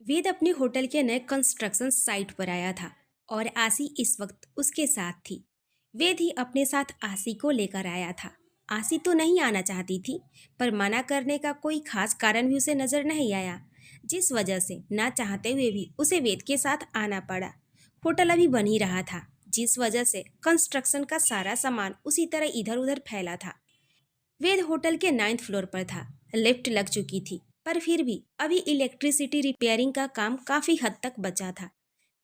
वेद अपने होटल के नए कंस्ट्रक्शन साइट पर आया था और आसी इस वक्त उसके साथ थी। वेद ही अपने साथ आसी को लेकर आया था। आसी तो नहीं आना चाहती थी, पर मना करने का कोई खास कारण भी उसे नजर नहीं आया, जिस वजह से ना चाहते हुए भी उसे वेद के साथ आना पड़ा। होटल अभी बन ही रहा था, जिस वजह से कंस्ट्रक्शन का सारा सामान उसी तरह इधर उधर फैला था। वेद होटल के 9th फ्लोर पर था। लिफ्ट लग चुकी थी, पर फिर भी अभी इलेक्ट्रिसिटी रिपेयरिंग का काम काफी हद तक बचा था।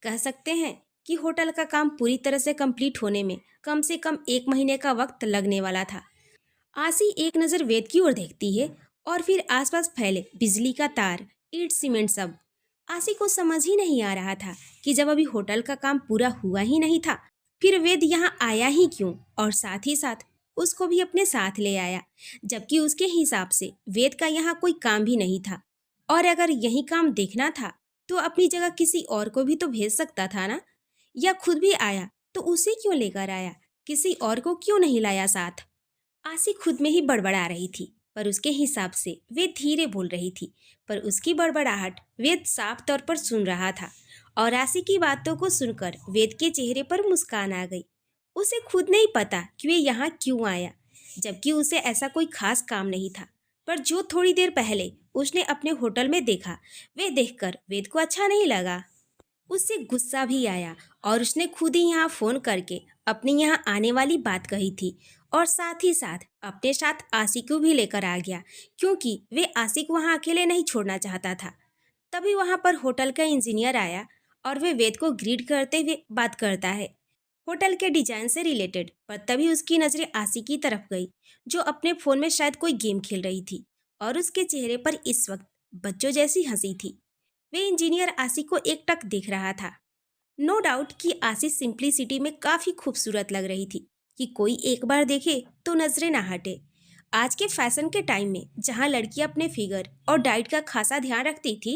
कह सकते हैं कि होटल का काम पूरी तरह से कंप्लीट होने में कम से कम 1 महीने का वक्त लगने वाला था। आसी एक नज़र वेद की ओर देखती है और फिर आसपास फैले बिजली का तार, ईंट, सीमेंट सब। आसी को समझ ही नहीं आ रहा था कि जब अभी होटल का काम पूरा हुआ ही नहीं था, फिर वेद यहाँ आया ही क्यों, और साथ ही साथ उसको भी अपने साथ ले आया, जबकि उसके हिसाब से वेद का यहाँ कोई काम भी नहीं था। और अगर यही काम देखना था तो अपनी जगह किसी और को भी तो भेज सकता था ना, या खुद भी आया तो उसे क्यों लेकर आया, किसी और को क्यों नहीं लाया साथ। आसी खुद में ही बड़बड़ा रही थी, पर उसके हिसाब से वे धीरे बोल रही थी, पर उसकी बड़बड़ाहट वेद साफ तौर पर सुन रहा था। और आसी की बातों को सुनकर वेद के चेहरे पर मुस्कान आ गई। उसे खुद नहीं पता कि वे यहाँ क्यों आया, जबकि उसे ऐसा कोई खास काम नहीं था, पर जो थोड़ी देर पहले उसने अपने होटल में देखा, वे देखकर वेद को अच्छा नहीं लगा। उससे गुस्सा भी आया और उसने खुद ही यहाँ फोन करके अपने यहाँ आने वाली बात कही थी, और साथ ही साथ अपने साथ आसिक को भी लेकर आ गया, क्योंकि वे आसिक वहाँ अकेले नहीं छोड़ना चाहता था। तभी वहाँ पर होटल का इंजीनियर आया और वे वेद को ग्रीट करते हुए बात करता है, होटल के डिजाइन से रिलेटेड। पर तभी उसकी नज़रें आसिक की तरफ गई, जो अपने फ़ोन में शायद कोई गेम खेल रही थी, और उसके चेहरे पर इस वक्त बच्चों जैसी हंसी थी। वे इंजीनियर आसिक को एकटक देख रहा था। नो डाउट कि आशीष सिंप्लिसिटी में काफी खूबसूरत लग रही थी, कि कोई एक बार देखे तो नजरें ना हटे। आज के फैशन के टाइम में जहाँ लड़कियां अपने फिगर और डाइट का खासा ध्यान रखती थी,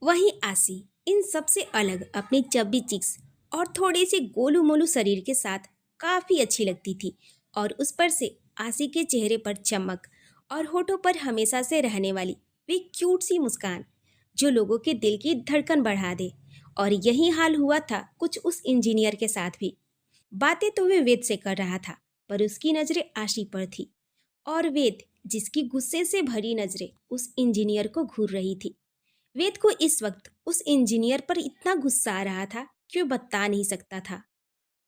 वहीं आसी इन सबसे अलग अपनी चब्बी चिक्स और थोड़ी सी गोलू मोलू शरीर के साथ काफी अच्छी लगती थी। और उस पर से आसी के चेहरे पर चमक और होठों पर हमेशा से रहने वाली वे क्यूट सी मुस्कान, जो लोगों के दिल की धड़कन बढ़ा दे। और यही हाल हुआ था कुछ उस इंजीनियर के साथ भी। बातें तो वे वेद से कर रहा था, पर उसकी नजरें आशी पर थी, और वेद जिसकी गुस्से से भरी नजरें उस इंजीनियर को घूर रही थी। वेद को इस वक्त उस इंजीनियर पर इतना गुस्सा आ रहा था कि वह बता नहीं सकता था।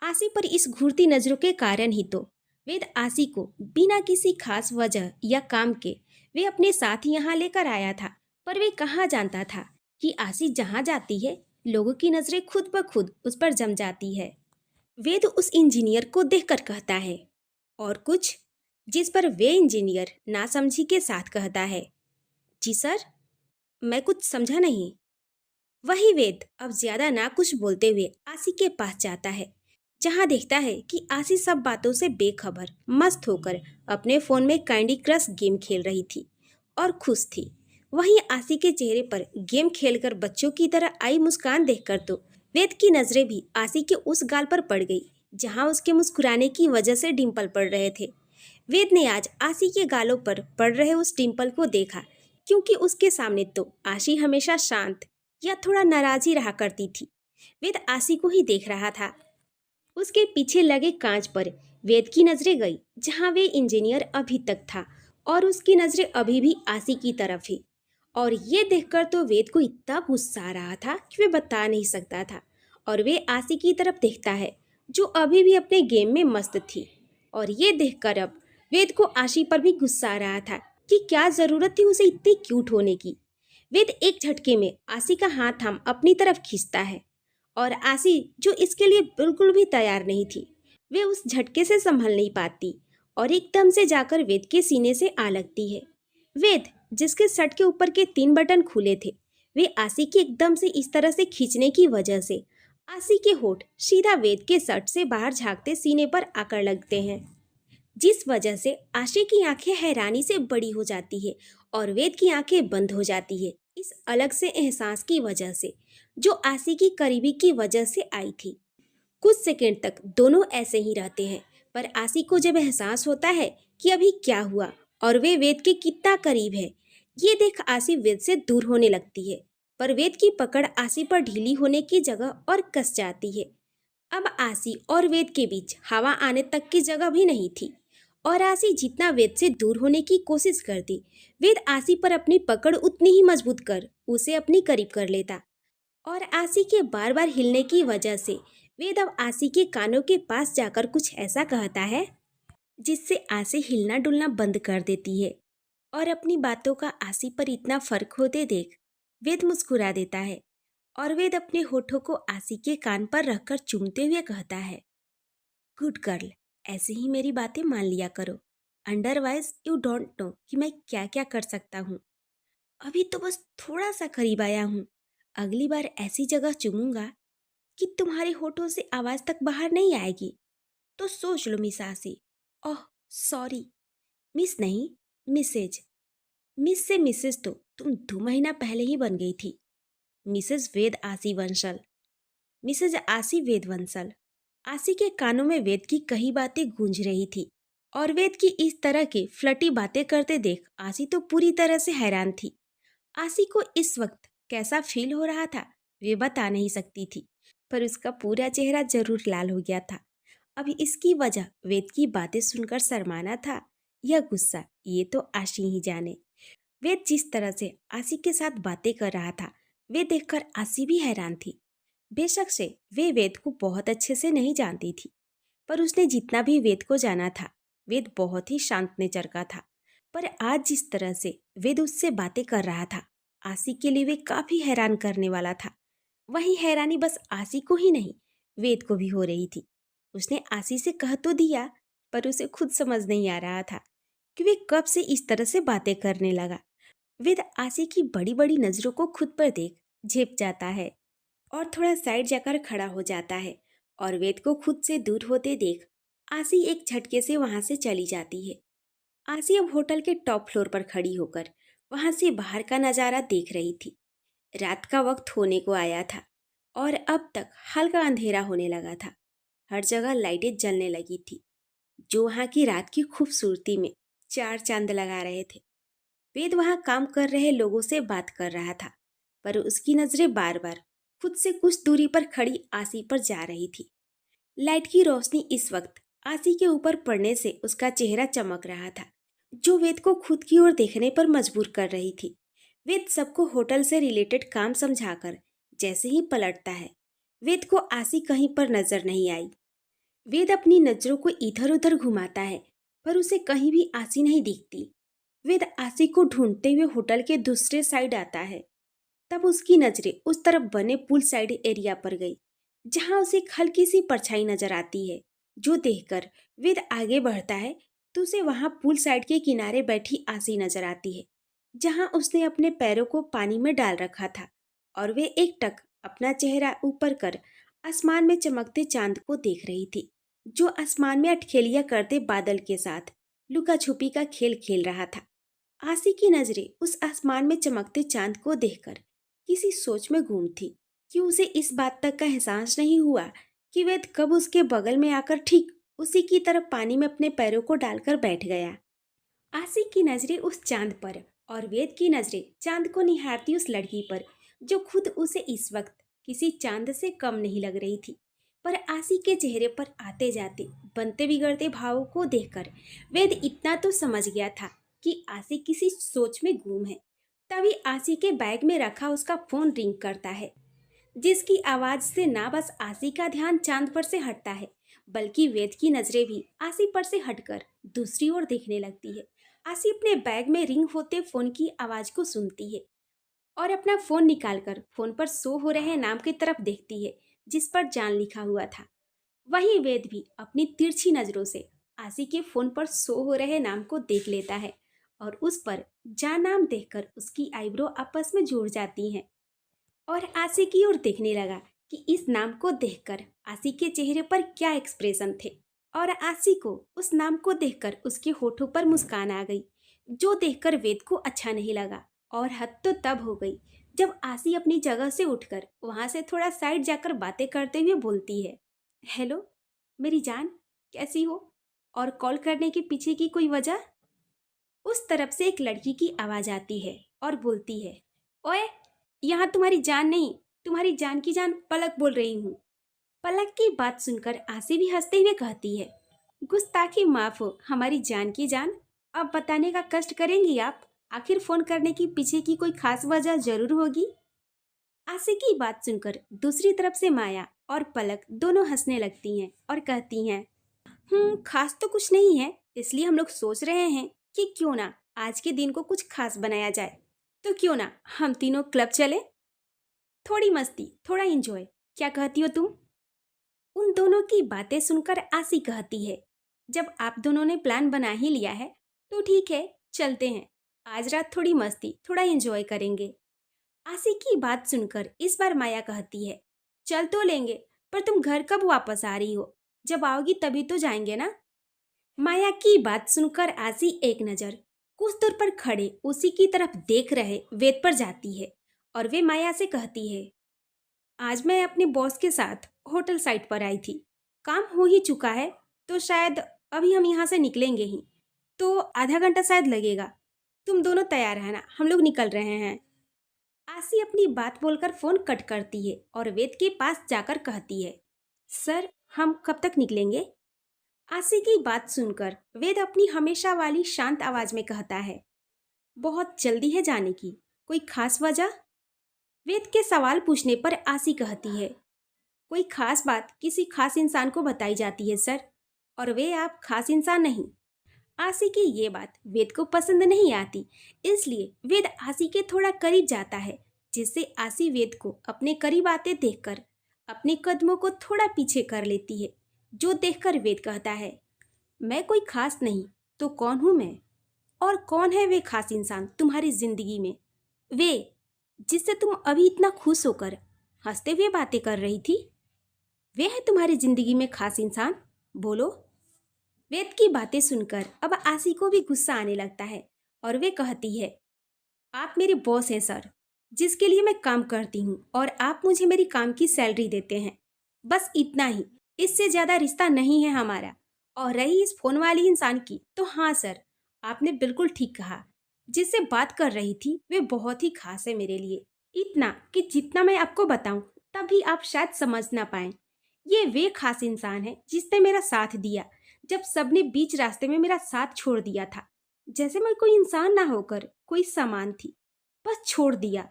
आसी पर इस घूरती नजरों के कारण ही तो वेद आसी को बिना किसी खास वजह या काम के वे अपने साथ यहाँ लेकर आया था। पर वे कहाँ जानता था कि आसी जहाँ जाती है, लोगों की नजरें खुद ब खुद उस पर जम जाती है। वेद उस इंजीनियर को देखकर कहता है और कुछ, जिस पर वे इंजीनियर नासमझी के साथ कहता है, जी सर, मैं कुछ समझा नहीं। वही वेद अब ज्यादा ना कुछ बोलते हुए आसी के पास जाता है, जहां देखता है कि आसी सब बातों से बेखबर मस्त होकर अपने फोन में कैंडी क्रश गेम खेल रही थी और खुश थी। वहीं आसी के चेहरे पर गेम खेलकर बच्चों की तरह आई मुस्कान देखकर तो वेद की नजरें भी आसी के उस गाल पर पड़ गई, जहां उसके मुस्कुराने की वजह से डिम्पल पड़ रहे थे। वेद ने आज आसी के गालों पर पड़ रहे उस डिम्पल को देखा, क्योंकि उसके सामने तो आशी हमेशा शांत या थोड़ा नाराज ही रहा करती थी। वेद आसी को ही देख रहा था। उसके पीछे लगे कांच पर वेद की नजरें गई, जहां वे इंजीनियर अभी तक था, और उसकी नजरें अभी भी आसी की तरफ ही। और ये देखकर तो वेद को इतना गुस्सा आ रहा था कि वे बता नहीं सकता था। और वे आसी की तरफ देखता है, जो अभी भी अपने गेम में मस्त थी। और ये देखकर अब वेद को आशी पर भी गुस्सा आ रहा था कि क्या जरूरत थी उसे इतनी क्यूट होने की। वेद एक झटके में आसी का हाथ थाम अपनी तरफ खींचता है, और आसी, जो इसके लिए बिल्कुल भी तैयार नहीं थी, वे उस झटके से संभल नहीं पाती और एकदम से जाकर वेद के सीने से आ लगती है। वेद, जिसके शर्ट के ऊपर के 3 बटन खुले थे, वे आसी के एकदम से इस तरह से खींचने की वजह से आसी के होठ सीधा वेद के शर्ट से बाहर झांकते सीने पर आकर लगते हैं, जिस वजह से आशी की आंखें हैरानी से बड़ी हो जाती है और वेद की आंखें बंद हो जाती है, इस अलग से एहसास की वजह से, जो आशी की करीबी की वजह से आई थी। कुछ सेकंड तक दोनों ऐसे ही रहते हैं, पर आशी को जब एहसास होता है कि अभी क्या हुआ और वे वेद के कितना करीब है, ये देख आशी वेद से दूर होने लगती है। पर वेद की पकड़ आसी पर ढीली होने की जगह और कस जाती है। अब आसी और वेद के बीच हवा आने तक की जगह भी नहीं थी और आसी जितना वेद से दूर होने की कोशिश करती, वेद आसी पर अपनी पकड़ उतनी ही मजबूत कर उसे अपनी करीब कर लेता और आसी के बार बार हिलने की वजह से वेद अब आसी के कानों के पास जाकर कुछ ऐसा कहता है जिससे आसी हिलना डुलना बंद कर देती है और अपनी बातों का आसी पर इतना फर्क होते देख वेद मुस्कुरा देता है और वेद अपने होठों को आसी के कान पर रखकर चूमते हुए कहता है, गुड गर्ल, ऐसे ही मेरी बातें मान लिया करो। अंडरवाइज यू डोंट नो कि मैं क्या क्या कर सकता हूँ। अभी तो बस थोड़ा सा करीब आया हूँ। अगली बार ऐसी जगह चूमूंगा कि तुम्हारे होठों से आवाज तक बाहर नहीं आएगी। तो सोच लो मिस आसी। ओह सॉरी, मिस नहीं, मिसेज। मिस से मिसेज तो तुम 2 महीना पहले ही बन गई थी। मिसेज वेद आसी वंशल, मिसेज आसी वेद वंशल। आसी के कानों में वेद की कई बातें गूंज रही थी और वेद की इस तरह की फ्लटी बातें करते देख आसी तो पूरी तरह से हैरान थी। आसी को इस वक्त कैसा फील हो रहा था वे बता नहीं सकती थी, पर उसका पूरा चेहरा जरूर लाल हो गया था। अब इसकी वजह वेद की बातें सुनकर शर्माना था या गुस्सा, ये तो आशी ही जाने। वेद जिस तरह से आसी के साथ बातें कर रहा था वे देखकर आसी भी हैरान थी। बेशक से वे वेद को बहुत अच्छे से नहीं जानती थी, पर उसने जितना भी वेद को जाना था वेद बहुत ही शांत नेचर का था। पर आज जिस तरह से वेद उससे बातें कर रहा था आसी के लिए वे काफी हैरान करने वाला था। वही हैरानी बस आसी को ही नहीं वेद को भी हो रही थी। उसने आसी से कह तो दिया, पर उसे खुद समझ नहीं आ रहा था कि वे कब से इस तरह से बातें करने लगा। वेद आसी की बड़ी बड़ी नजरों को खुद पर देख झेप जाता है और थोड़ा साइड जाकर खड़ा हो जाता है और वेद को खुद से दूर होते देख आसी एक झटके से वहां से चली जाती है। आसी अब होटल के टॉप फ्लोर पर खड़ी होकर वहां से बाहर का नजारा देख रही थी। रात का वक्त होने को आया था और अब तक हल्का अंधेरा होने लगा था। हर जगह लाइटें जलने लगी थी जो वहां की रात की खूबसूरती में चार चांद लगा रहे थे। वेद वहां काम कर रहे लोगों से बात कर रहा था, पर उसकी नजरें बार बार खुद से कुछ दूरी पर खड़ी आसी पर जा रही थी। लाइट की रोशनी इस वक्त आसी के ऊपर पड़ने से उसका चेहरा चमक रहा था, जो वेद को खुद की ओर देखने पर मजबूर कर रही थी। वेद सबको होटल से रिलेटेड काम समझाकर जैसे ही पलटता है, वेद को आसी कहीं पर नजर नहीं आई। वेद अपनी नजरों को इधर उधर घुमाता है, पर उसे कहीं भी आसी नहीं दिखती। वेद आसी को ढूंढते हुए होटल के दूसरे साइड आता है। तब उसकी नजरें उस तरफ बने पूल साइड एरिया पर गई, जहां उसे एक हल्की सी परछाई नजर आती है, जो देखकर वेद आगे बढ़ता है तो उसे वहां पूल साइड के किनारे बैठी आसी नजर आती है, जहां उसने अपने पैरों को पानी में डाल रखा था और वे एक टक अपना चेहरा ऊपर कर आसमान में चमकते चांद को देख रही थी, जो आसमान में अटखेलियां करते बादल के साथ लुका छुपी का खेल खेल रहा था। आसी की नजरें उस आसमान में चमकते चांद को देखकर किसी सोच में गुम थी कि उसे इस बात तक का एहसास नहीं हुआ कि वेद कब उसके बगल में आकर ठीक उसी की तरफ पानी में अपने पैरों को डालकर बैठ गया। आसी की नजरें उस चांद पर और वेद की नजरें चांद को निहारती उस लड़की पर, जो खुद उसे इस वक्त किसी चांद से कम नहीं लग रही थी। पर आसी के चेहरे पर आते जाते बनते बिगड़ते भावों को देखकर वेद इतना तो समझ गया था कि आसी किसी सोच में गुम है। तभी आसी के बैग में रखा उसका फोन रिंग करता है, जिसकी आवाज से ना बस आसी का ध्यान चांद पर से हटता है, बल्कि वेद की नजरें भी आसी पर से हटकर दूसरी ओर देखने लगती है। आसी अपने बैग में रिंग होते फोन की आवाज को सुनती है और अपना फोन निकालकर फोन पर शो हो रहे नाम की तरफ देखती है, जिस पर जान लिखा हुआ था। वहीं वेद भी अपनी तिरछी नजरों से आसी के फोन पर शो हो रहे नाम को देख लेता है और उस पर जान नाम देखकर उसकी आईब्रो आपस में जुड़ जाती हैं और आसी की ओर देखने लगा कि इस नाम को देखकर आसी के चेहरे पर क्या एक्सप्रेशन थे और आसी को उस नाम को देखकर उसके होठों पर मुस्कान आ गई, जो देखकर वेद को अच्छा नहीं लगा। और हद तो तब हो गई जब आसी अपनी जगह से उठकर वहां से थोड़ा साइड जाकर बातें करते हुए बोलती है, हेलो मेरी जान, कैसी हो? और कॉल करने के पीछे की कोई वजह? उस तरफ से एक लड़की की आवाज आती है और बोलती है, ओए यहाँ तुम्हारी जान नहीं, तुम्हारी जान की जान पलक बोल रही हूँ। पलक की बात सुनकर आसी भी हंसते हुए कहती है, गुस्ताखी माफ हो हमारी जान की जान। अब बताने का कष्ट करेंगी आप? आखिर फोन करने की पीछे की कोई खास वजह जरूर होगी। आसी की बात सुनकर दूसरी तरफ से माया और पलक दोनों हंसने लगती हैं और कहती हैं, खास तो कुछ नहीं है, इसलिए हम लोग सोच रहे हैं कि क्यों ना आज के दिन को कुछ खास बनाया जाए। तो क्यों ना हम तीनों क्लब चले, थोड़ी मस्ती थोड़ा एंजॉय, क्या कहती हो तुम? उन दोनों की बातें सुनकर आसी कहती है, जब आप दोनों ने प्लान बना ही लिया है तो ठीक है, चलते हैं। आज रात थोड़ी मस्ती थोड़ा एंजॉय करेंगे। आसी की बात सुनकर इस बार माया कहती है, चल तो लेंगे, पर तुम घर कब वापस आ रही हो? जब आओगी तभी तो जाएंगे ना। माया की बात सुनकर आसी एक नजर कुछ दूर पर खड़े उसी की तरफ देख रहे वेद पर जाती है और वे माया से कहती है, आज मैं अपने बॉस के साथ होटल साइट पर आई थी। काम हो ही चुका है, तो शायद अभी हम यहाँ से निकलेंगे ही, तो आधा घंटा शायद लगेगा। तुम दोनों तैयार रहना, हम लोग निकल रहे हैं। आसी अपनी बात बोलकर फोन कट करती है और वेद के पास जाकर कहती है, सर हम कब तक निकलेंगे? आसी की बात सुनकर वेद अपनी हमेशा वाली शांत आवाज में कहता है, बहुत जल्दी है जाने की, कोई खास वजह? वेद के सवाल पूछने पर आसी कहती है, कोई खास बात किसी खास इंसान को बताई जाती है सर, और वे आप खास इंसान नहीं। आसी की ये बात वेद को पसंद नहीं आती, इसलिए वेद आसी के थोड़ा करीब जाता है, जिससे आसी वेद को अपने करीब आते देखकर अपने कदमों को थोड़ा पीछे कर लेती है। जो देखकर वेद कहता है, मैं कोई खास नहीं तो कौन हूं मैं? और कौन है वे खास इंसान तुम्हारी जिंदगी में? वे जिससे तुम अभी इतना खुश होकर हंसते हुए बातें कर रही थी, वे है तुम्हारी जिंदगी में खास इंसान? बोलो। वेद की बातें सुनकर अब आसी को भी गुस्सा आने लगता है और वे कहती है, आप मेरे बॉस हैं सर, जिसके लिए मैं काम करती हूँ, और आप मुझे मेरी काम की सैलरी देते हैं, बस इतना ही। इससे ज्यादा रिश्ता नहीं है हमारा। और रही इस फोन वाली इंसान की, तो हाँ सर, आपने बिल्कुल ठीक कहा। जिससे बात कर रही थी वे बहुत ही खास है मेरे लिए, इतना कि जितना मैं आपको बताऊं तब भी आप शायद समझ ना पाए। ये वे खास इंसान है जिसने मेरा साथ दिया जब सबने बीच रास्ते में मेरा साथ छोड़ दिया था। जैसे मैं कोई इंसान ना होकर कोई सामान थी, बस छोड़ दिया।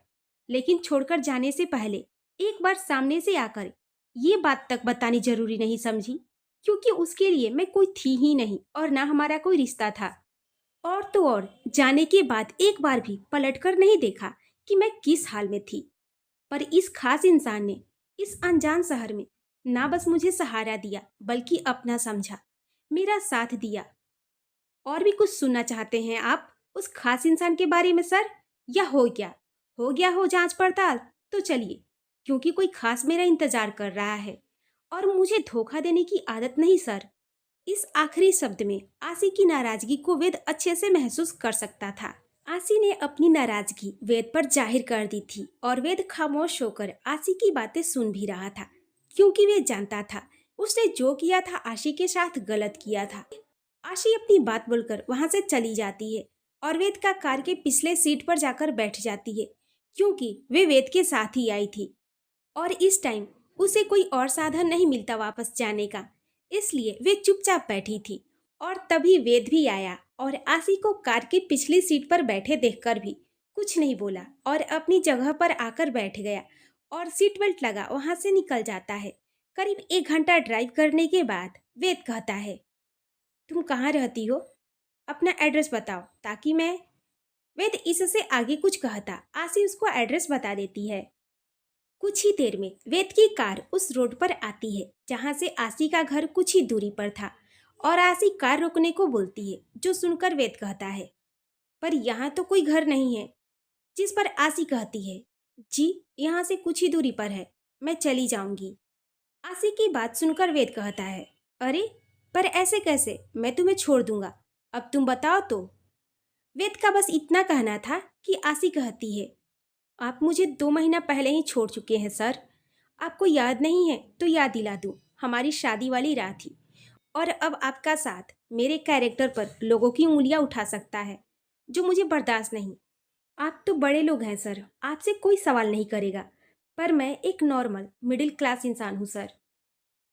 लेकिन छोड़कर जाने से पहले एक बार सामने से आकर ये बात तक बतानी जरूरी नहीं समझी, क्योंकि उसके लिए मैं कोई थी ही नहीं और ना हमारा कोई रिश्ता था। और तो और जाने के बाद एक बार भी पलटकर नहीं देखा कि मैं किस हाल में थी। पर इस खास इंसान ने इस अनजान शहर में ना बस मुझे सहारा दिया, बल्कि अपना समझा, मेरा साथ दिया। और भी कुछ सुनना चाहते हैं आप उस खास इंसान के बारे में सर? या हो जांच पड़ताल? तो चलिए, क्योंकि कोई खास मेरा इंतजार कर रहा है और मुझे धोखा देने की आदत नहीं सर। इस आखिरी शब्द में आसी की नाराजगी को वेद अच्छे से महसूस कर सकता था। आसी ने अपनी नाराजगी वेद पर जाहिर कर दी थी और वेद खामोश होकर आसी की बातें सुन भी रहा था, क्योंकि वे जानता था उसने जो किया था आशी के साथ गलत किया था। आशी अपनी बात बोलकर वहां से चली जाती है और वेद का कार के पिछले सीट पर जाकर बैठ जाती है, क्योंकि वे वेद के साथ ही आई थी और इस टाइम उसे कोई और साधन नहीं मिलता वापस जाने का, इसलिए वे चुपचाप बैठी थी। और तभी वेद भी आया और आशी को कार की पिछली सीट पर बैठे देखकर भी कुछ नहीं बोला और अपनी जगह पर आकर बैठ गया और सीट बेल्ट लगा वहां से निकल जाता है। करीब 1 घंटा ड्राइव करने के बाद वेद कहता है, तुम कहाँ रहती हो? अपना एड्रेस बताओ ताकि मैं। वेद इससे आगे कुछ कहता आशी उसको एड्रेस बता देती है। कुछ ही देर में वेद की कार उस रोड पर आती है जहां से आशी का घर कुछ ही दूरी पर था और आशी कार रोकने को बोलती है, जो सुनकर वेद कहता है, पर यहाँ तो कोई घर नहीं है। जिस पर आशी कहती है, जी यहाँ से कुछ ही दूरी पर है, मैं चली जाऊंगी। आशी की बात सुनकर वेद कहता है, अरे पर ऐसे कैसे, मैं तुम्हें छोड़ दूंगा, अब तुम बताओ तो। वेद का बस इतना कहना था कि आशी कहती है, आप मुझे 2 महीना पहले ही छोड़ चुके हैं सर। आपको याद नहीं है तो याद दिला दूं, हमारी शादी वाली रात थी और अब आपका साथ मेरे कैरेक्टर पर लोगों की उंगलियां उठा सकता है, जो मुझे बर्दाश्त नहीं। आप तो बड़े लोग हैं सर, आपसे कोई सवाल नहीं करेगा। पर मैं एक नॉर्मल मिडिल क्लास इंसान हूँ सर।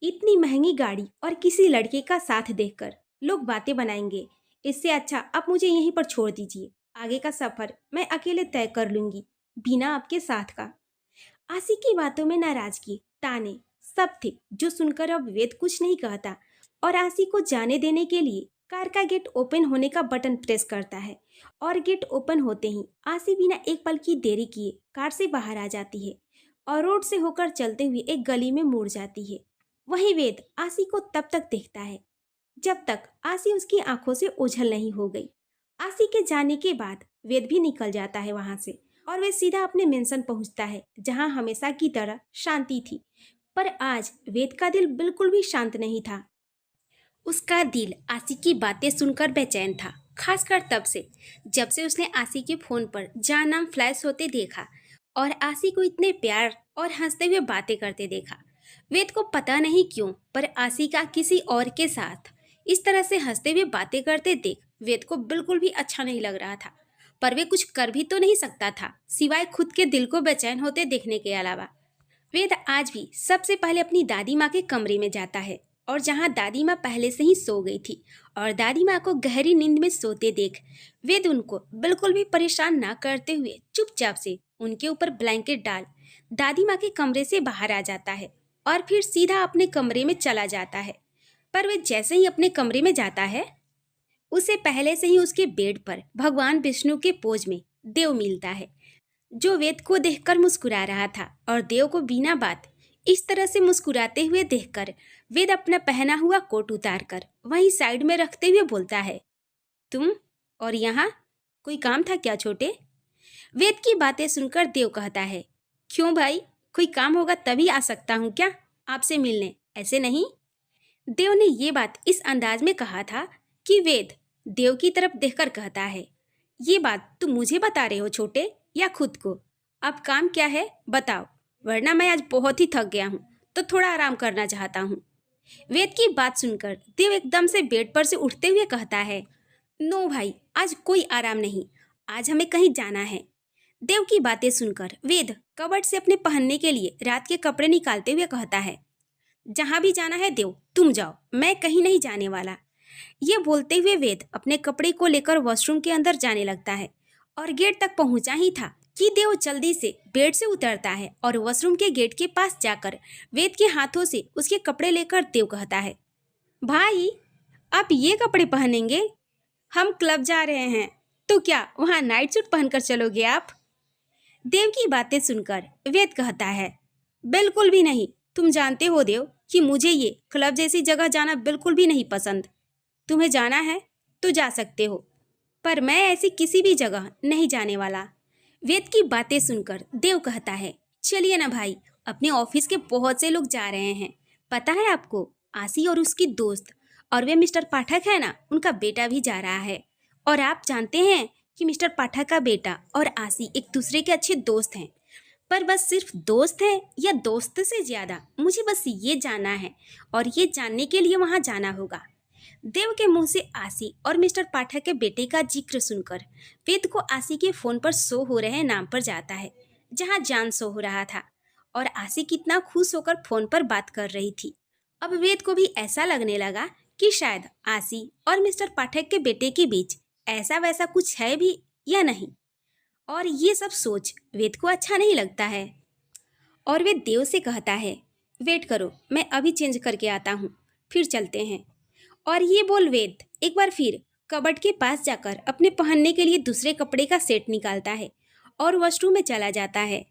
इतनी महंगी गाड़ी और किसी लड़के का साथ देखकर लोग बातें बनाएंगे। इससे अच्छा आप मुझे यहीं पर छोड़ दीजिए। आगे का सफर मैं अकेले तय कर लूंगी, बिना आपके साथ का। आशी की बातों में नाराजगी, ताने सब थे, जो सुनकर अब वेद कुछ नहीं कहता और आशी को जाने देने के लिए कार का गेट ओपन होने का बटन प्रेस करता है। और गेट ओपन होते ही आशी बिना एक पल की देरी किए कार से बाहर आ जाती है और रोड से होकर चलते हुए एक गली में मुड़ जाती है। वहीं वेद आशी को तब तक देखता है जब तक आशी उसकी आंखों से ओझल नहीं हो गई। आशी के जाने के बाद वेद भी निकल जाता है वहां से और वे सीधा अपने मेंशन पहुंचता है, जहां हमेशा की तरह शांति थी। पर आज वेद का दिल बिल्कुल भी शांत नहीं था। उसका दिल आशी की बातें सुनकर बेचैन था, खासकर तब से जब से उसने आशी के फोन पर जहाँ नाम फ्लैश होते देखा और आशी को इतने प्यार और हंसते हुए बातें करते देखा। वेद को पता नहीं क्यों, पर आशी का किसी और के साथ इस तरह से हंसते हुए बातें करते देख वेद को बिल्कुल भी अच्छा नहीं लग रहा था। पर वे कुछ कर भी तो नहीं सकता था, सिवाय खुद के दिल को बेचैन होते देखने के अलावा। वेद आज भी सबसे पहले अपनी दादी माँ के कमरे में जाता है, और जहाँ दादी माँ पहले से ही सो गई थी और दादी माँ को गहरी नींद में सोते देख वेद उनको बिल्कुल भी परेशान ना करते हुए चुपचाप से उनके ऊपर ब्लैंकेट डाल दादी माँ के कमरे से बाहर आ जाता है और फिर सीधा अपने कमरे में चला जाता है। पर वे जैसे ही अपने कमरे में जाता है, उसे पहले से ही उसके बेड पर भगवान विष्णु के पोज में देव मिलता है, जो वेद को देखकर मुस्कुरा रहा था। और देव को बिना बात इस तरह से मुस्कुराते हुए देखकर वेद अपना पहना हुआ कोट उतार कर वहीं साइड में रखते हुए बोलता है, तुम और यहाँ कोई काम था क्या छोटे? वेद की बातें सुनकर देव कहता है, क्यों भाई, कोई काम होगा तभी आ सकता हूँ क्या आपसे मिलने, ऐसे नहीं। देव ने ये बात इस अंदाज में कहा था कि वेद देव की तरफ देखकर कहता है, ये बात तुम मुझे बता रहे हो छोटे, या खुद को? अब काम क्या है बताओ, वरना मैं आज बहुत ही थक गया हूँ, तो थोड़ा आराम करना चाहता हूँ। वेद की बात सुनकर देव एकदम से बेड पर से उठते हुए कहता है, नो भाई, आज कोई आराम नहीं, आज हमें कहीं जाना है। देव की बातें सुनकर वेद कबर्ड से अपने पहनने के लिए रात के कपड़े निकालते हुए कहता है, जहाँ भी जाना है देव तुम जाओ, मैं कहीं नहीं जाने वाला। ये बोलते हुए वेद अपने कपड़े को लेकर वॉशरूम के अंदर जाने लगता है और गेट तक पहुंचा ही था कि देव जल्दी से बेड से उतरता है और वॉशरूम के गेट के पास जाकर वेद के हाथों से उसके कपड़े लेकर देव कहता है, भाई आप ये कपड़े पहनेंगे? हम क्लब जा रहे हैं, तो क्या वहाँ नाइट सूट पहनकर चलोगे आप? देव की बातें सुनकर वेद कहता है, बिल्कुल भी नहीं, तुम जानते हो देव कि मुझे ये क्लब जैसी जगह जाना बिल्कुल भी नहीं पसंद। तुम्हें जाना है तो जा सकते हो, पर मैं ऐसी किसी भी जगह नहीं जाने वाला। वेद की बातें सुनकर देव कहता है, चलिए ना भाई, अपने ऑफिस के बहुत से लोग जा रहे हैं, पता है आपको, आशी और उसकी दोस्त, और वे मिस्टर पाठक है ना, उनका बेटा भी जा रहा है। और आप जानते हैं कि मिस्टर पाठक का बेटा और आशी एक दूसरे के अच्छे दोस्त हैं। पर बस सिर्फ दोस्त है या दोस्त से ज्यादा, मुझे बस ये जानना है और ये जानने के लिए वहाँ जाना होगा। देव के मुंह से आशी और मिस्टर पाठक के बेटे का जिक्र सुनकर वेद को आशी के फोन पर शो हो रहे नाम पर जाता है, जहां जान शो हो रहा था, और आशी कितना खुश होकर फोन पर बात कर रही थी। अब वेद को भी ऐसा लगने लगा कि शायद आशी और मिस्टर पाठक के बेटे के बीच ऐसा वैसा कुछ है भी या नहीं। और ये सब सोच वेद को अच्छा नहीं लगता है और वे देव से कहता है, वेट करो, मैं अभी चेंज करके आता हूँ, फिर चलते हैं। और ये बोल वेद एक बार फिर कबर्ड के पास जाकर अपने पहनने के लिए दूसरे कपड़े का सेट निकालता है और वॉशरूम में चला जाता है।